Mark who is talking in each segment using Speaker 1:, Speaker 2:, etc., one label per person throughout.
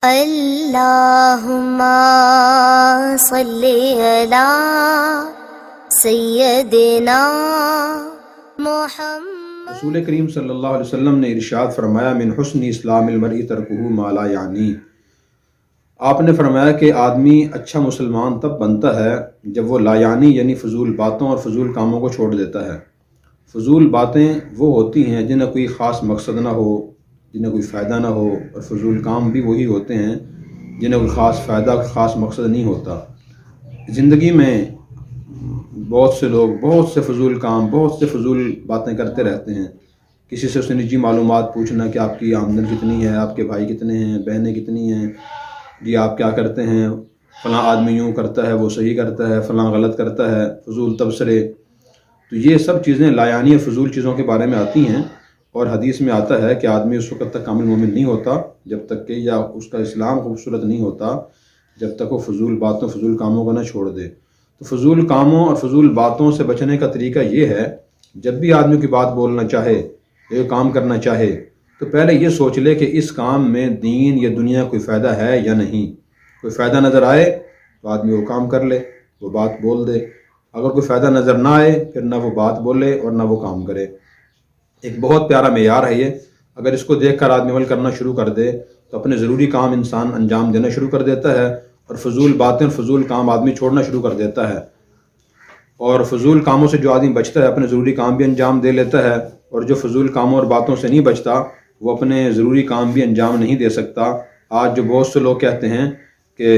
Speaker 1: اللہم صلی علی سیدنا محمد۔
Speaker 2: رسول کریم صلی اللہ علیہ وسلم نے ارشاد فرمایا من حسن اسلام المرء ترکہ ما لا یعنی۔ آپ نے فرمایا کہ آدمی اچھا مسلمان تب بنتا ہے جب وہ لا یعنی فضول باتوں اور فضول کاموں کو چھوڑ دیتا ہے۔ فضول باتیں وہ ہوتی ہیں جنہیں کوئی خاص مقصد نہ ہو، جنہیں کوئی فائدہ نہ ہو، اور فضول کام بھی وہی ہوتے ہیں جنہیں کوئی خاص فائدہ، خاص مقصد نہیں ہوتا۔ زندگی میں بہت سے لوگ بہت سے فضول کام، بہت سے فضول باتیں کرتے رہتے ہیں۔ کسی سے اس نے نجی معلومات پوچھنا کہ آپ کی آمدن کتنی ہے، آپ کے بھائی کتنے ہیں، بہنیں کتنی ہیں، جی آپ کیا کرتے ہیں، فلاں آدمی یوں کرتا ہے، وہ صحیح کرتا ہے، فلاں غلط کرتا ہے، فضول تبصرے۔ تو یہ سب چیزیں لا یعنی اور فضول چیزوں کے بارے میں آتی ہیں، اور حدیث میں آتا ہے کہ آدمی اس وقت تک کامل مومن نہیں ہوتا جب تک کہ، یا اس کا اسلام خوبصورت نہیں ہوتا جب تک وہ فضول باتوں، فضول کاموں کو نہ چھوڑ دے۔ تو فضول کاموں اور فضول باتوں سے بچنے کا طریقہ یہ ہے، جب بھی آدمی کی بات بولنا چاہے، یہ کام کرنا چاہے، تو پہلے یہ سوچ لے کہ اس کام میں دین یا دنیا کوئی فائدہ ہے یا نہیں۔ کوئی فائدہ نظر آئے تو آدمی وہ کام کر لے، وہ بات بول دے۔ اگر کوئی فائدہ نظر نہ آئے پھر نہ وہ بات بولے اور نہ وہ کام کرے۔ ایک بہت پیارا معیار ہے یہ، اگر اس کو دیکھ کر آدمی عمل کرنا شروع کر دے تو اپنے ضروری کام انسان انجام دینا شروع کر دیتا ہے، اور فضول باتیں اور فضول کام آدمی چھوڑنا شروع کر دیتا ہے۔ اور فضول کاموں سے جو آدمی بچتا ہے اپنے ضروری کام بھی انجام دے لیتا ہے، اور جو فضول کاموں اور باتوں سے نہیں بچتا وہ اپنے ضروری کام بھی انجام نہیں دے سکتا۔ آج جو بہت سے لوگ کہتے ہیں کہ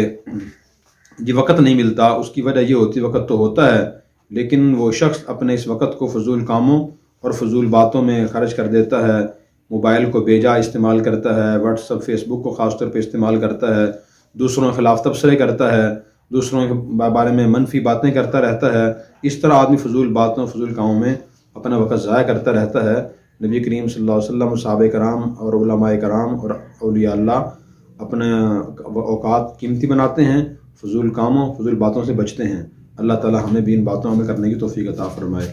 Speaker 2: جی وقت نہیں ملتا، اس کی وجہ یہ ہوتی وقت تو ہوتا ہے، لیکن وہ شخص اپنے اس وقت کو فضول کاموں اور فضول باتوں میں خرچ کر دیتا ہے، موبائل کو بے جا استعمال کرتا ہے، واٹس ایپ، فیس بک کو خاص طور پہ استعمال کرتا ہے، دوسروں کے خلاف تبصرے کرتا ہے، دوسروں کے بارے میں منفی باتیں کرتا رہتا ہے۔ اس طرح آدمی فضول باتوں، فضول کاموں میں اپنا وقت ضائع کرتا رہتا ہے۔ نبی کریم صلی اللہ علیہ وسلم، صحابہ کرام اور علماء کرام اور اولیاء اللہ اپنے اوقات قیمتی بناتے ہیں، فضول کاموں، فضول باتوں سے بچتے ہیں۔ اللہ تعالی ہمیں بھی ان باتوں میں کرنے کی توفیق عطا فرمائے۔